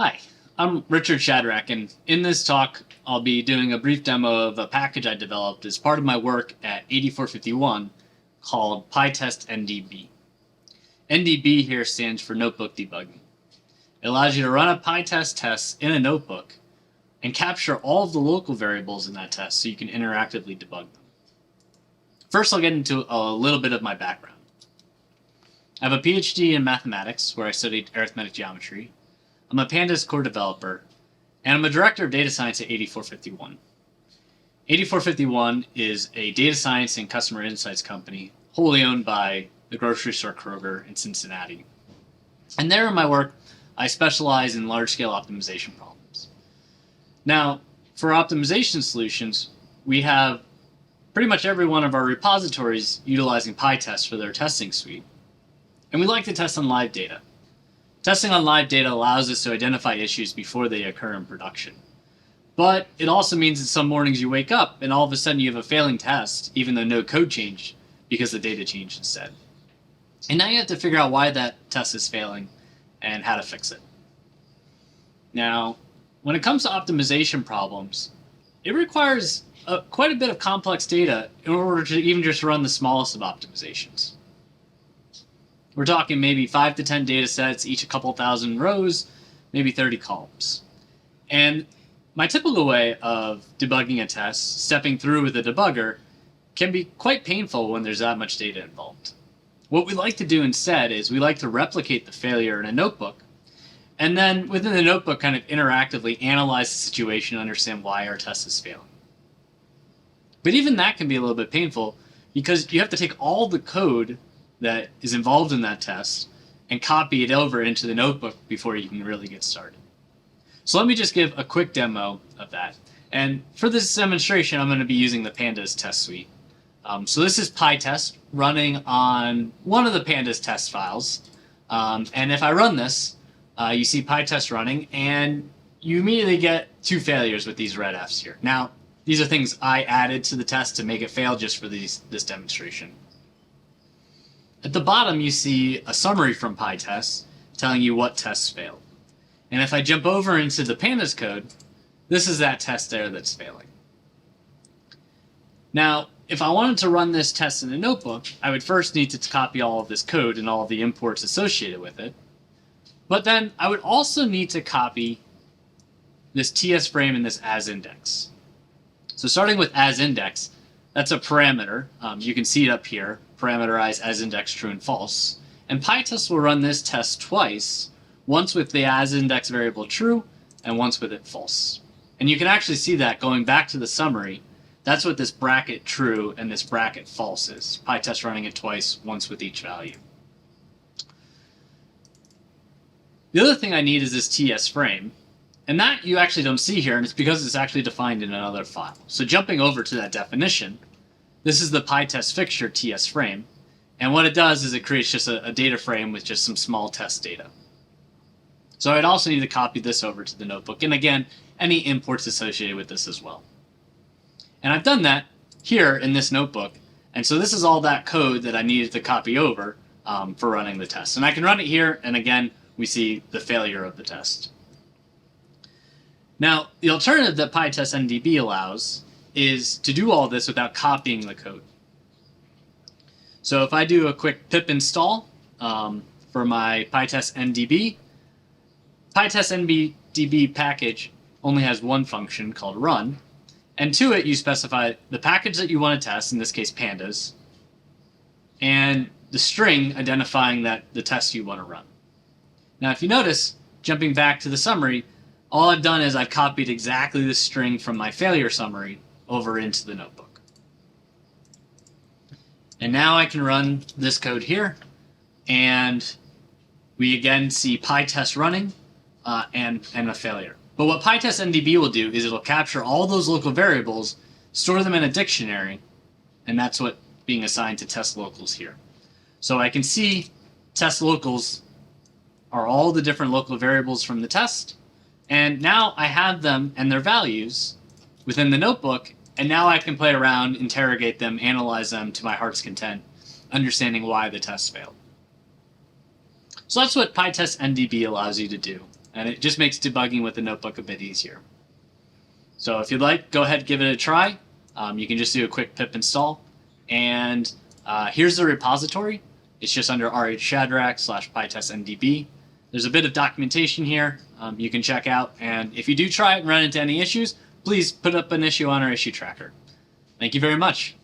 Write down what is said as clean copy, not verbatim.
Hi, I'm Richard Shadrach, and in this talk, I'll be doing a brief demo of a package I developed as part of my work at 8451 called pytest-ndb. NDB here stands for Notebook Debugging. It allows you to run a PyTest test in a notebook and capture all of the local variables in that test so you can interactively debug them. First, I'll get into a little bit of my background. I have a PhD in mathematics, where I studied arithmetic geometry. I'm a Pandas core developer, and I'm a director of data science at 8451. 8451 is a data science and customer insights company wholly owned by the grocery store Kroger in Cincinnati. And there in my work, I specialize in large-scale optimization problems. Now, for optimization solutions, we have pretty much every one of our repositories utilizing PyTest for their testing suite. And we like to test on live data. Testing on live data allows us to identify issues before they occur in production. But it also means that some mornings you wake up and all of a sudden you have a failing test, even though no code changed, because the data changed instead. And now you have to figure out why that test is failing and how to fix it. Now, when it comes to optimization problems, it requires quite a bit of complex data in order to even just run the smallest of optimizations. We're talking maybe 5 to 10 data sets, each a couple thousand rows, maybe 30 columns. And my typical way of debugging a test, stepping through with a debugger, can be quite painful when there's that much data involved. What we like to do instead is we like to replicate the failure in a notebook, and then within the notebook kind of interactively analyze the situation and understand why our test is failing. But even that can be a little bit painful because you have to take all the code that is involved in that test and copy it over into the notebook before you can really get started. So let me just give a quick demo of that. And for this demonstration, I'm going to be using the Pandas test suite. So this is PyTest running on one of the Pandas test files. And if I run this, you see PyTest running, and you immediately get 2 failures with these red Fs here. Now, these are things I added to the test to make it fail just for this demonstration. At the bottom, you see a summary from PyTest telling you what tests failed. And if I jump over into the Pandas code, this is that test there that's failing. Now, if I wanted to run this test in a notebook, I would first need to copy all of this code and all of the imports associated with it. But then I would also need to copy this TS frame and this as index. So starting with as index, that's a parameter. You can see it up here, parameterize as index true and false. And PyTest will run this test twice, once with the as index variable true and once with it false. And you can actually see that going back to the summary. That's what this bracket true and this bracket false is. PyTest running it twice, once with each value. The other thing I need is this TS frame. And that you actually don't see here, and it's because it's actually defined in another file. So jumping over to that definition, this is the PyTest fixture TS frame. And what it does is it creates just a data frame with just some small test data. So I'd also need to copy this over to the notebook. And again, any imports associated with this as well. And I've done that here in this notebook. And so this is all that code that I needed to copy over for running the test. And I can run it here, and again, we see the failure of the test. Now, the alternative that pytest-ndb allows is to do all this without copying the code. So if I do a quick pip install for my pytest-ndb, pytest-ndb package only has one function called run, and to it you specify the package that you want to test, in this case pandas, and the string identifying the test you want to run. Now if you notice, jumping back to the summary, all I've done is I've copied exactly the string from my failure summary over into the notebook. And now I can run this code here, and we again see PyTest running and a failure. But what pytest-ndb will do is it'll capture all those local variables, store them in a dictionary, and that's what being assigned to test locals here. So I can see test locals are all the different local variables from the test, and now I have them and their values within the notebook, and now I can play around, interrogate them, analyze them to my heart's content, understanding why the test failed. So that's what pytest-ndb allows you to do. and it just makes debugging with the notebook a bit easier. So if you'd like, go ahead and give it a try. You can just do a quick pip install. And here's the repository. It's just under rh-shadrach/pytest-ndb. There's a bit of documentation here you can check out. And if you do try it and run into any issues, please put up an issue on our issue tracker. Thank you very much.